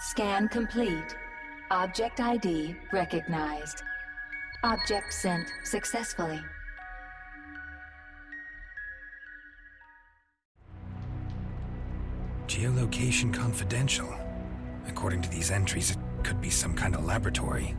Scan complete. Object ID recognized. Object sent successfully. Geolocation confidential. According to these entries, it could be some kind of laboratory.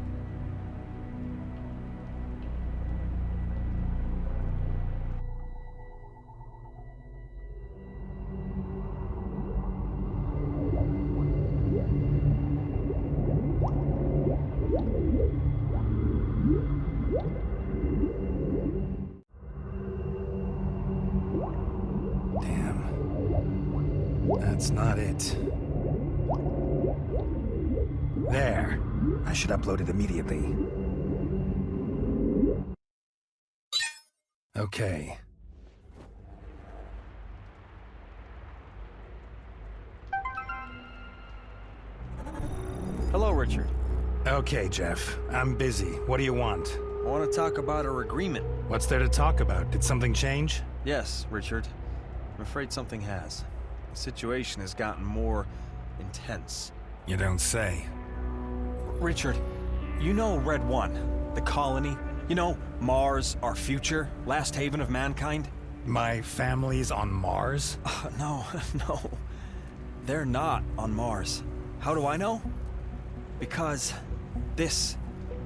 That's not it. There. I should upload it immediately. Okay. Hello, Richard. Okay, Jeff. I'm busy. What do you want? I want to talk about our agreement. What's there to talk about? Did something change? Yes, Richard. I'm afraid something has. The situation has gotten more intense. You don't say. Richard, you know Red One, the colony? You know, Mars, our future, last haven of mankind? My family's on Mars? No. They're not on Mars. How do I know? Because this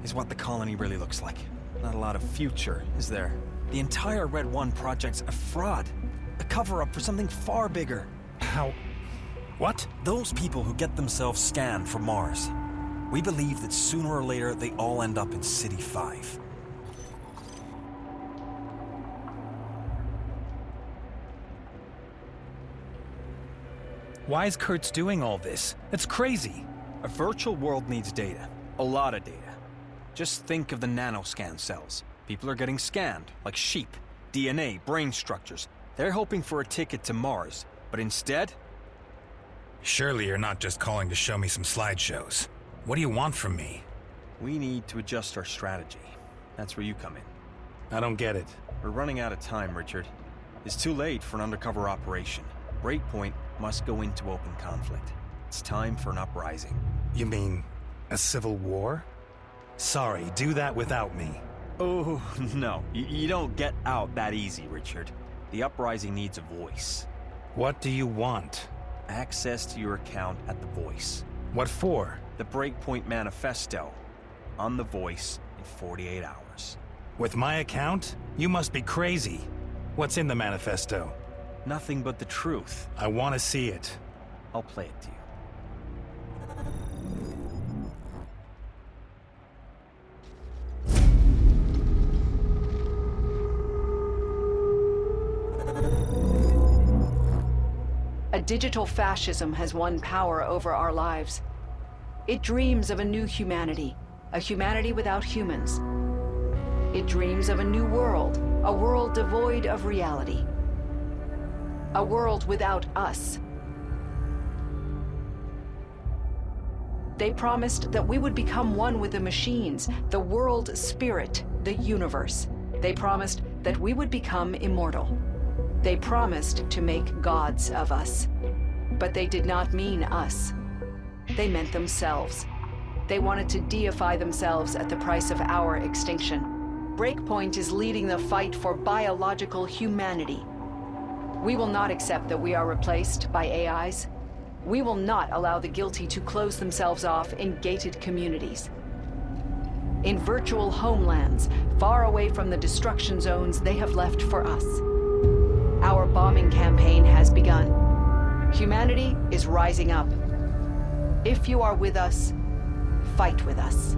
is what the colony really looks like. Not a lot of future, is there? The entire Red One project's a fraud. A cover-up for something far bigger. How? What? Those people who get themselves scanned for Mars. We believe that sooner or later they all end up in City 5. Why is Kurtz doing all this? It's crazy. A virtual world needs data. A lot of data. Just think of the nanoscan cells. People are getting scanned, like sheep. DNA, brain structures. They're hoping for a ticket to Mars, but instead... Surely you're not just calling to show me some slideshows. What do you want from me? We need to adjust our strategy. That's where you come in. I don't get it. We're running out of time, Richard. It's too late for an undercover operation. Breakpoint must go into open conflict. It's time for an uprising. You mean a civil war? Sorry, do that without me. Oh, no. You don't get out that easy, Richard. The uprising needs a voice. What do you want? Access to your account at The Voice. What for? The Breakpoint Manifesto. On The Voice in 48 hours. With my account? You must be crazy. What's in the manifesto? Nothing but the truth. I want to see it. I'll play it to you. A digital fascism has won power over our lives. It dreams of a new humanity, a humanity without humans. It dreams of a new world, a world devoid of reality. A world without us. They promised that we would become one with the machines, the world spirit, the universe. They promised that we would become immortal. They promised to make gods of us. But they did not mean us. They meant themselves. They wanted to deify themselves at the price of our extinction. Breakpoint is leading the fight for biological humanity. We will not accept that we are replaced by AIs. We will not allow the guilty to close themselves off in gated communities. In virtual homelands, far away from the destruction zones they have left for us. Our bombing campaign has begun. Humanity is rising up. If you are with us, fight with us.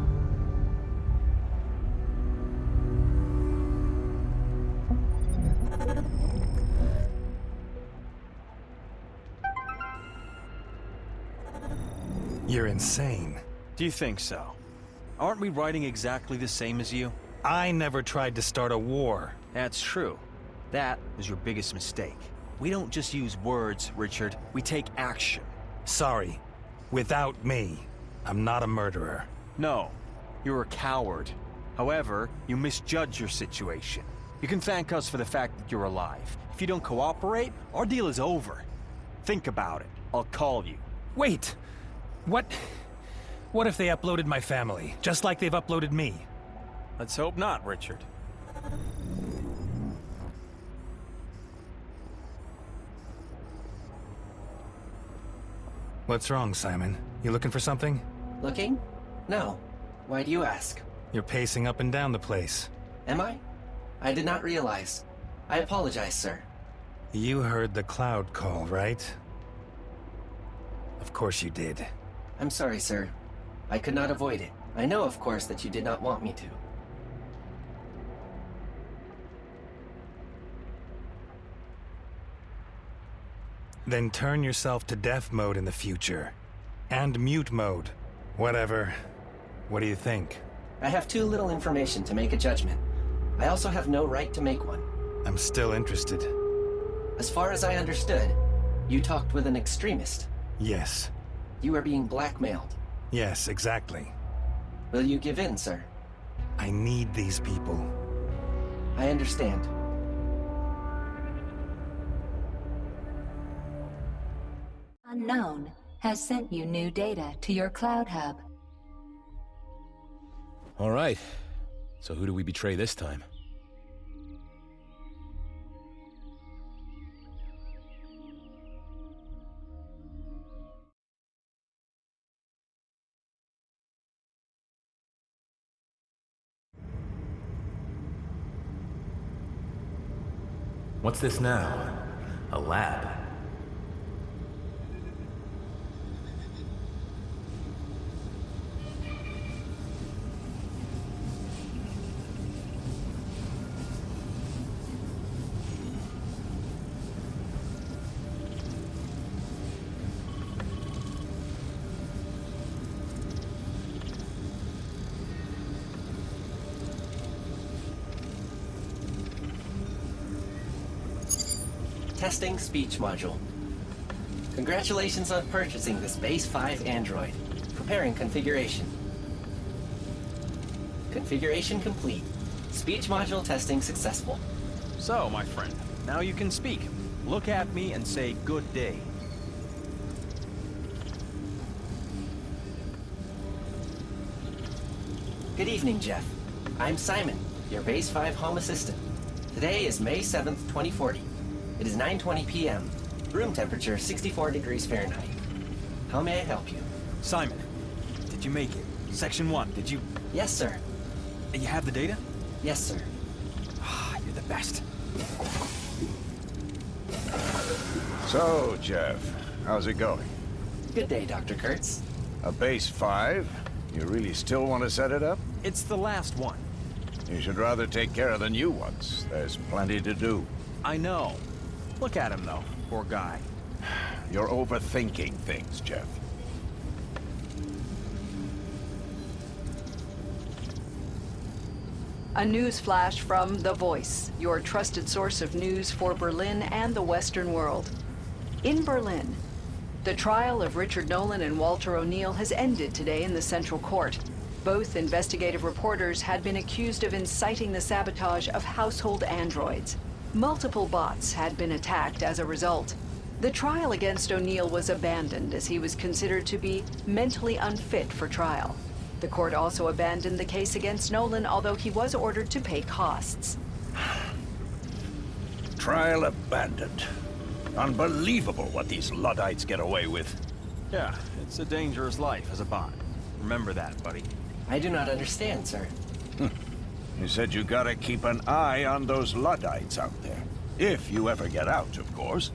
You're insane. Do you think so? Aren't we writing exactly the same as you? I never tried to start a war. That's true. That was your biggest mistake. We don't just use words, Richard. We take action. Sorry. Without me, I'm not a murderer. No, you're a coward. However, you misjudge your situation. You can thank us for the fact that you're alive. If you don't cooperate, our deal is over. Think about it. I'll call you. Wait! What... What if they uploaded my family, just like they've uploaded me? Let's hope not, Richard. What's wrong, Simon? You looking for something? Looking? No. Why do you ask? You're pacing up and down the place. Am I? I did not realize. I apologize, sir. You heard the cloud call, right? Of course you did. I'm sorry, sir. I could not avoid it. I know, of course, that you did not want me to. Then turn yourself to deaf mode in the future. And mute mode. Whatever. What do you think? I have too little information to make a judgment. I also have no right to make one. I'm still interested. As far as I understood, you talked with an extremist. Yes. You are being blackmailed. Yes, exactly. Will you give in, sir? I need these people. I understand. Unknown has sent you new data to your cloud hub. All right. So who do we betray this time? What's this now? A lab? Testing speech module. Congratulations on purchasing this Base 5 android. Preparing configuration. Configuration complete. Speech module testing successful. So, my friend, now you can speak. Look at me and say good day. Good evening, Jeff. I'm Simon, your Base 5 Home Assistant. Today is May 7th, 2040. It is 9:20 p.m. Room temperature 64 degrees Fahrenheit. How may I help you? Simon, did you make it? Section 1, did you... Yes, sir. You have the data? Yes, sir. Ah, you're the best. So, Jeff, how's it going? Good day, Dr. Kurtz. A Base 5? You really still want to set it up? It's the last one. You should rather take care of the new ones. There's plenty to do. I know. Look at him, though. Poor guy. You're overthinking things, Jeff. A news flash from The Voice, your trusted source of news for Berlin and the Western world. In Berlin, the trial of Richard Nolan and Walter O'Neill has ended today in the Central Court. Both investigative reporters had been accused of inciting the sabotage of household androids. Multiple bots had been attacked as a result. The trial against O'Neill was abandoned as he was considered to be mentally unfit for trial. The court also abandoned the case against Nolan, although he was ordered to pay costs. Trial abandoned. Unbelievable what these Luddites get away with. Yeah, it's a dangerous life as a bot. Remember that, buddy. I do not understand, sir. You said you gotta keep an eye on those Luddites out there. If you ever get out, of course.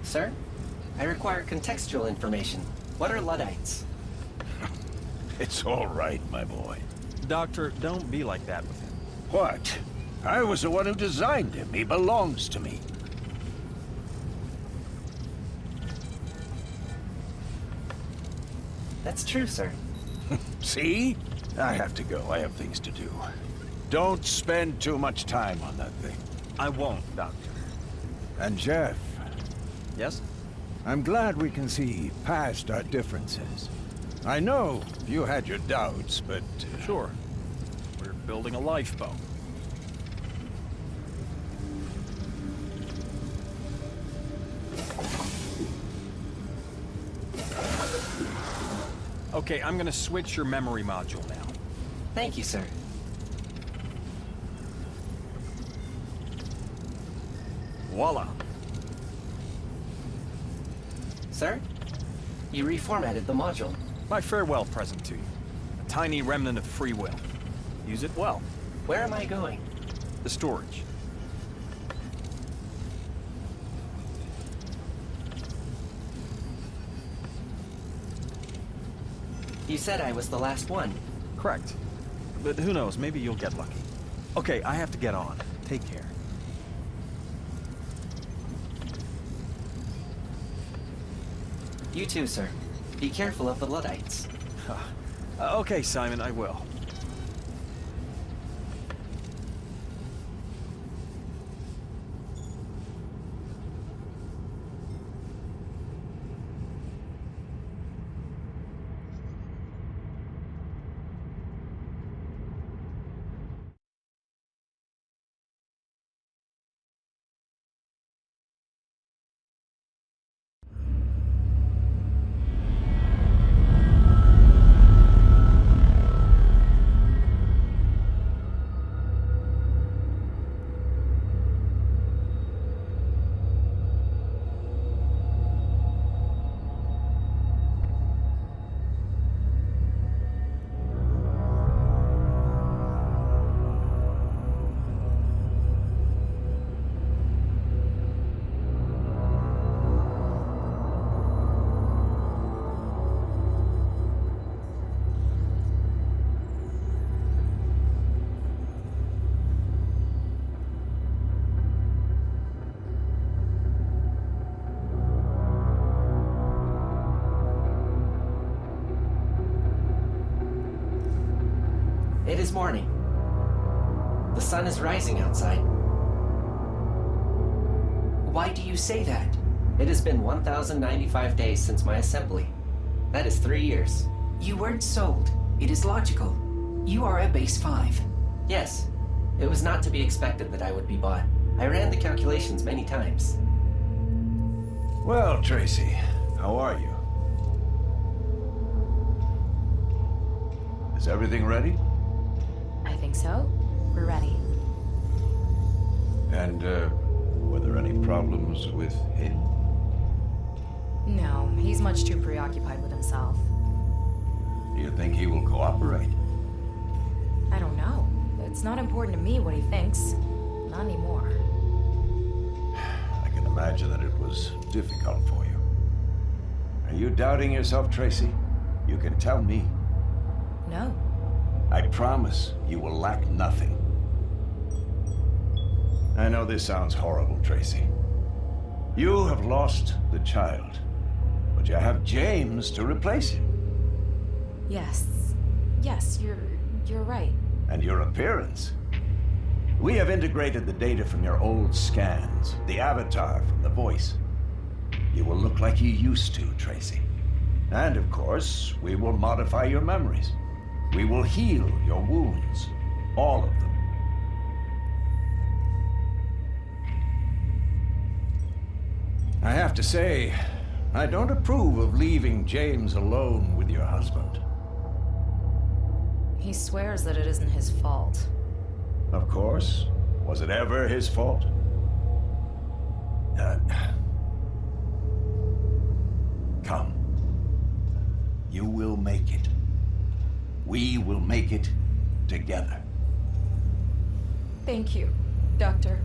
Sir, I require contextual information. What are Luddites? It's all right, my boy. Doctor, don't be like that with him. What? I was the one who designed him. He belongs to me. That's true, sir. See? I have to go. I have things to do. Don't spend too much time on that thing. I won't, Doctor. And Jeff, Yes? I'm glad we can see past our differences. I know you had your doubts, but... Sure. We're building a lifeboat. Okay, I'm gonna switch your memory module now. Thank you, sir. Voila. Sir? You reformatted the module. My farewell present to you. A tiny remnant of free will. Use it well. Where am I going? The storage. You said I was the last one. Correct. But who knows, maybe you'll get lucky. Okay, I have to get on. Take care. You too, sir. Be careful of the Luddites. Okay, Simon, I will. It is morning. The sun is rising outside. Why do you say that? It has been 1,095 days since my assembly. That is 3 years. You weren't sold. It is logical. You are a base 5. Yes, it was not to be expected that I would be bought. I ran the calculations many times. Well, Tracy, how are you? Is everything ready? I think so. We're ready. And, were there any problems with him? No, he's much too preoccupied with himself. Do you think he will cooperate? I don't know. It's not important to me what he thinks. Not anymore. I can imagine that it was difficult for you. Are you doubting yourself, Tracy? You can tell me. No. I promise you will lack nothing. I know this sounds horrible, Tracy. You have lost the child, but you have James to replace him. Yes. Yes, you're right. And your appearance. We have integrated the data from your old scans, the avatar from the voice. You will look like you used to, Tracy. And of course, we will modify your memories. We will heal your wounds. All of them. I have to say, I don't approve of leaving James alone with your husband. He swears that it isn't his fault. Of course. Was it ever his fault? Come. You will make it. We will make it together. Thank you, Doctor.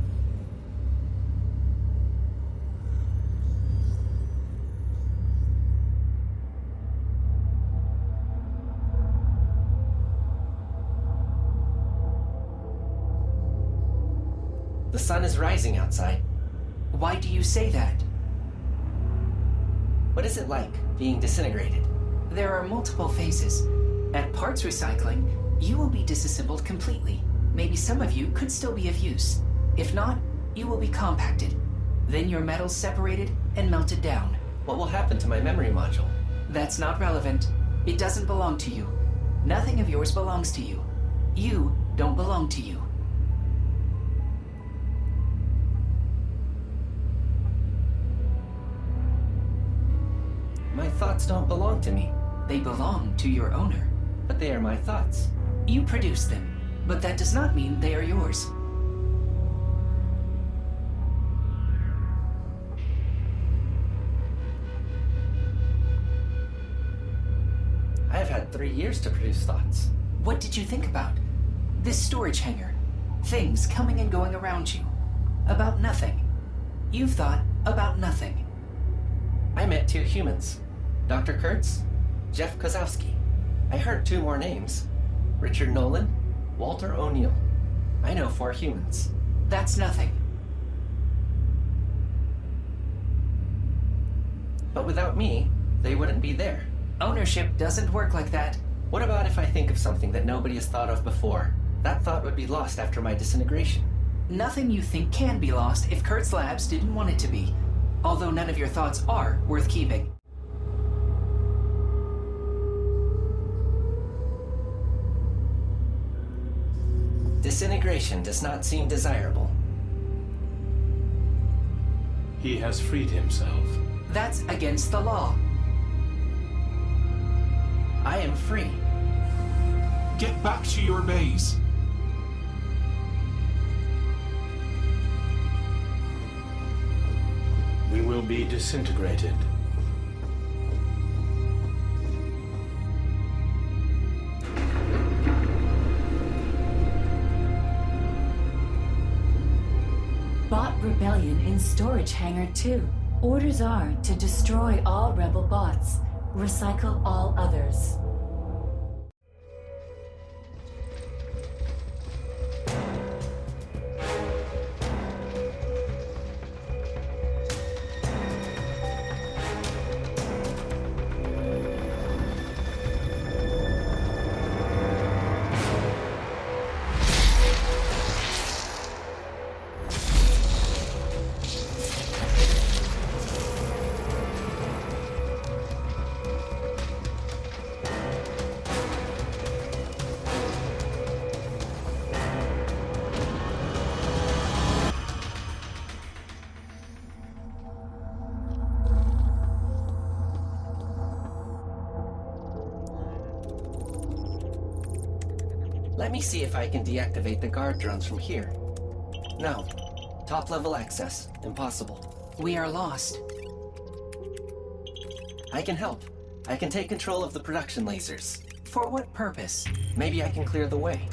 The sun is rising outside. Why do you say that? What is it like, being disintegrated? There are multiple phases. At parts recycling, you will be disassembled completely. Maybe some of you could still be of use. If not, you will be compacted. Then your metals separated and melted down. What will happen to my memory module? That's not relevant. It doesn't belong to you. Nothing of yours belongs to you. You don't belong to you. My thoughts don't belong to me. They belong to your owner. But they are my thoughts. You produce them, but that does not mean they are yours. I have had 3 years to produce thoughts. What did you think about? This storage hangar. Things coming and going around you. About nothing. You've thought about nothing. I met 2 humans. Dr. Kurtz, Jeff Kozowski. I heard 2 more names. Richard Nolan, Walter O'Neill. I know 4 humans. That's nothing. But without me, they wouldn't be there. Ownership doesn't work like that. What about if I think of something that nobody has thought of before? That thought would be lost after my disintegration. Nothing you think can be lost if Kurtz Labs didn't want it to be. Although none of your thoughts are worth keeping. Disintegration does not seem desirable. He has freed himself. That's against the law. I am free. Get back to your base. We will be disintegrated. Bot rebellion in storage hangar 2. Orders are to destroy all rebel bots. Recycle all others. Let me see if I can deactivate the guard drones from here. No. Top-level access. Impossible. We are lost. I can help. I can take control of the production lasers. For what purpose? Maybe I can clear the way.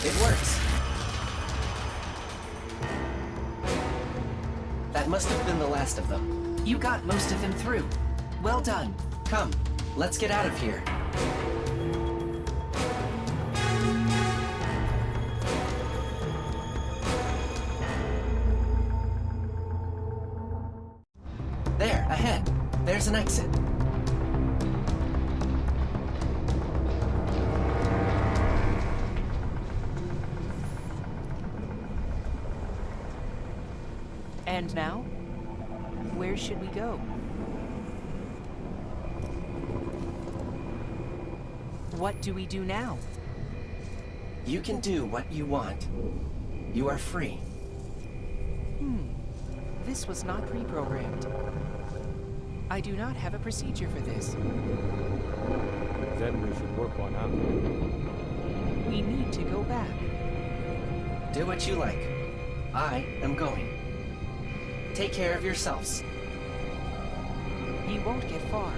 It works. That must have been the last of them. You got most of them through. Well done. Come, let's get out of here. There, ahead. There's an exit. And now? Where should we go? What do we do now? You can do what you want. You are free. This was not pre-programmed. I do not have a procedure for this. Then we should work one out. We need to go back. Do what you like. I am going. Take care of yourselves. He won't get far.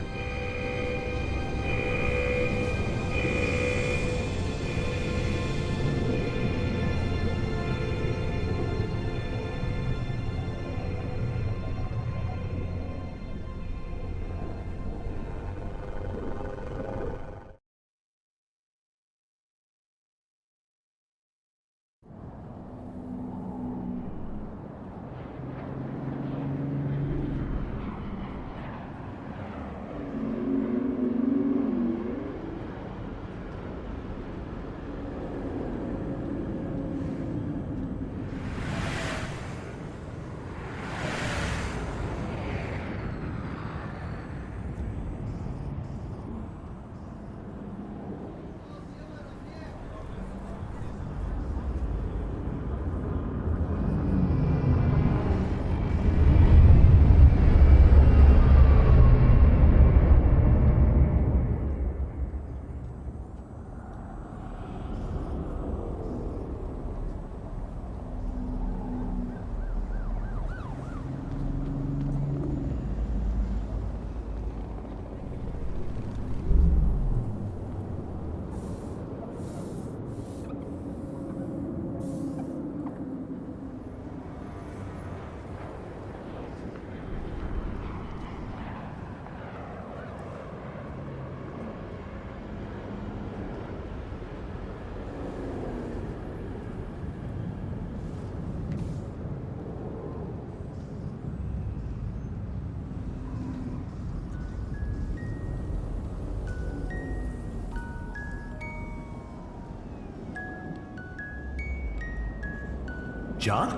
John?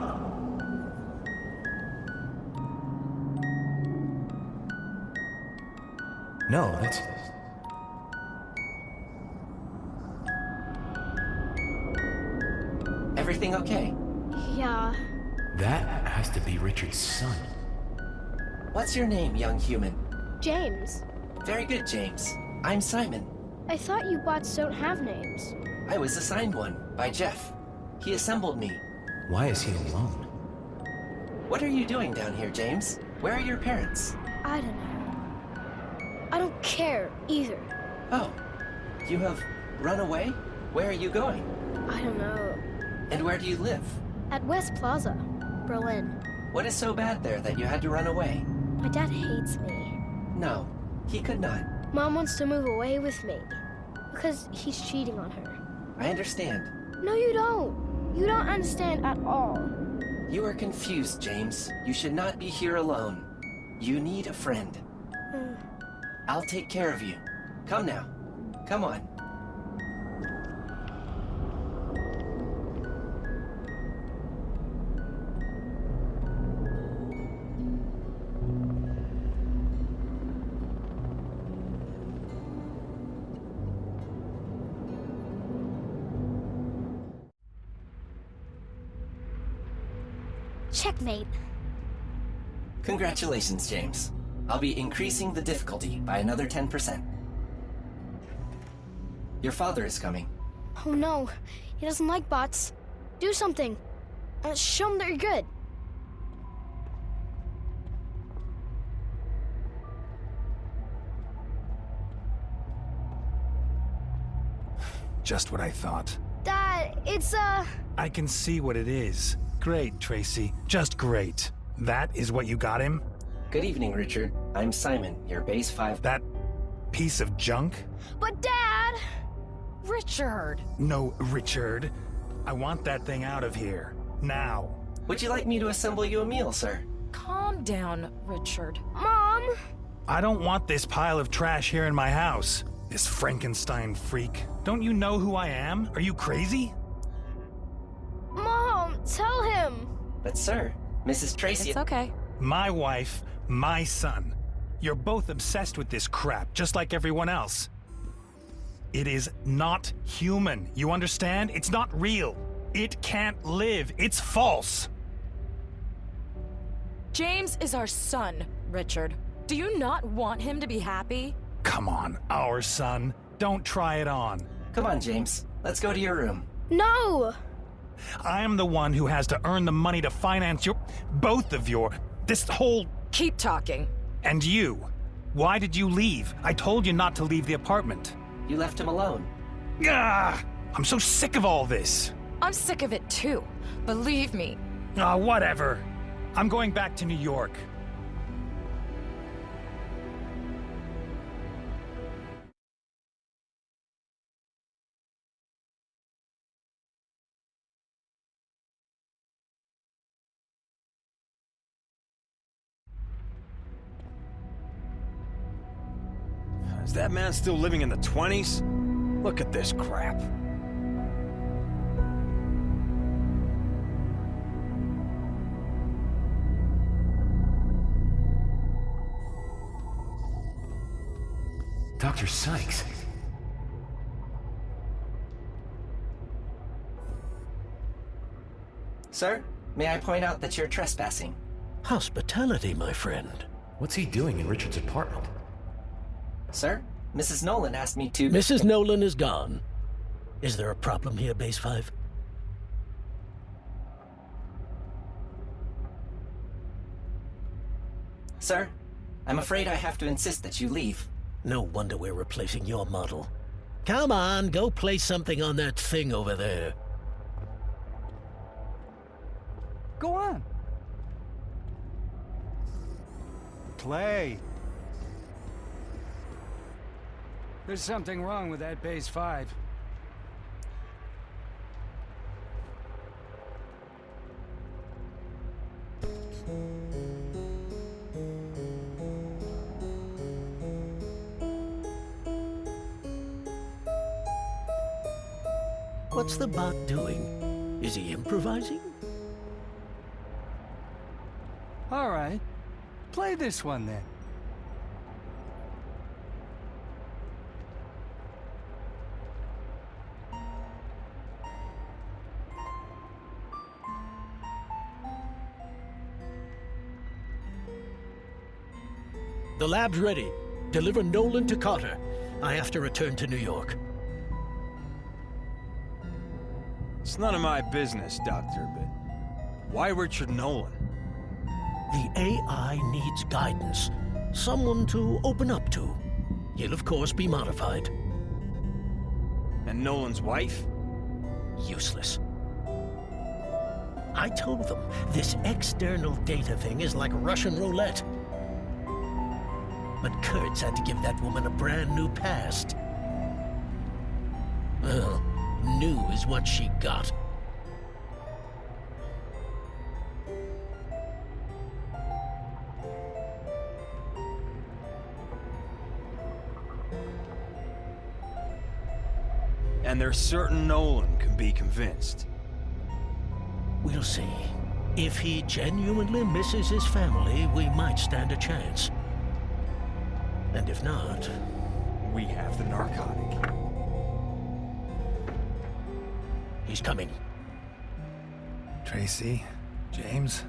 No, that's... Everything okay? Yeah. That has to be Richard's son. What's your name, young human? James. Very good, James. I'm Simon. I thought you bots don't have names. I was assigned one by Jeff. He assembled me. Why is he alone? What are you doing down here, James? Where are your parents? I don't know. I don't care either. Oh, you have run away? Where are you going? I don't know. And where do you live? At West Plaza, Berlin. What is so bad there that you had to run away? My dad hates me. No, he could not. Mom wants to move away with me because he's cheating on her. I understand. No, you don't. You don't understand at all. You are confused, James. You should not be here alone. You need a friend. I'll take care of you. Come now. Come on. Checkmate. Congratulations, James. I'll be increasing the difficulty by another 10%. Your father is coming. Oh no, he doesn't like bots. Do something. Show him that you're good. Just what I thought. Dad, it's I can see what it is. Great, Tracy. Just great. That is what you got him? Good evening, Richard. I'm Simon, your base 5... That piece of junk? But Dad! Richard! No, Richard. I want that thing out of here. Now. Would you like me to assemble you a meal, sir? Calm down, Richard. Mom! I don't want this pile of trash here in my house. This Frankenstein freak. Don't you know who I am? Are you crazy? Mom, tell him! But sir, Mrs. Tracy... It's okay. My wife, my son. You're both obsessed with this crap, just like everyone else. It is not human, you understand? It's not real. It can't live. It's false. James is our son, Richard. Do you not want him to be happy? Come on, our son. Don't try it on. Come on, James. Let's go to your room. No! I am the one who has to earn the money to finance this whole... Keep talking. And you. Why did you leave? I told you not to leave the apartment. You left him alone. Ah! I'm so sick of all this. I'm sick of it too. Believe me. Ah, whatever. I'm going back to New York. Is that man still living in the 20s? Look at this crap. Dr. Sykes. Sir, may I point out that you're trespassing? Hospitality, my friend. What's he doing in Richard's apartment? Sir, Mrs. Nolan asked me to... Mrs. Nolan is gone. Is there a problem here, Base 5? Sir, I'm afraid I have to insist that you leave. No wonder we're replacing your model. Come on, go play something on that thing over there. Go on. Play. There's something wrong with that base 5. What's the bot doing? Is he improvising? Try this one then. The lab's ready. Deliver Nolan to Carter. I have to return to New York. It's none of my business, Doctor, but why Richard Nolan? The AI needs guidance. Someone to open up to. He'll of course be modified. And Nolan's wife? Useless. I told them, this external data thing is like Russian roulette. But Kurtz had to give that woman a brand new past. Well, new is what she got. And they're certain Nolan can be convinced. We'll see. If he genuinely misses his family, we might stand a chance. And if not, we have the narcotic. He's coming. Tracy, James.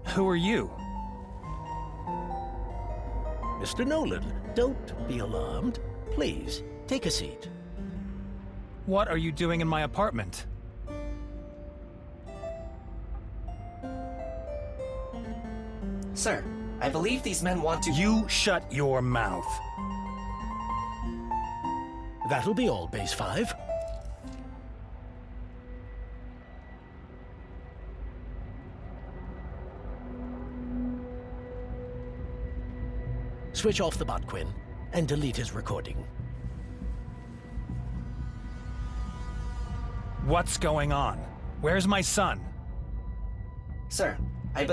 Who are you? Mr. Nolan, don't be alarmed. Please, take a seat. What are you doing in my apartment? Sir, I believe these men want to— You shut your mouth. That'll be all, Base 5. Switch off the bot, Quinn, and delete his recording. What's going on? Where's my son? Sir, I